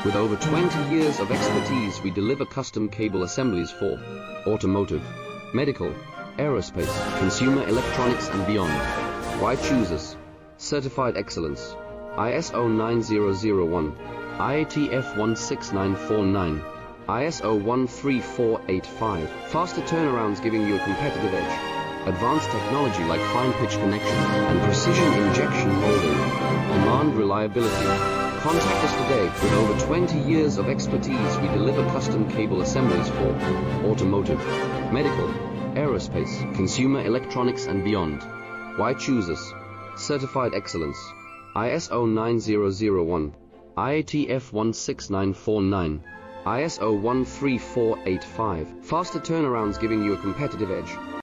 With over 20 years of expertise, we deliver custom cable assemblies for automotive, medical, aerospace, consumer electronics and beyond. Why choose us? Certified excellence. ISO 9001, IATF 16949, ISO 13485. Faster turnarounds giving you a competitive edge. Advanced technology like fine pitch connection and precision injection molding. Demand reliability. Contact us today. With over 20 years of expertise, we deliver custom cable assemblies for automotive, medical, aerospace, consumer electronics and beyond. Why choose us? Certified excellence. ISO 9001, IATF 16949, ISO 13485. Faster turnarounds giving you a competitive edge.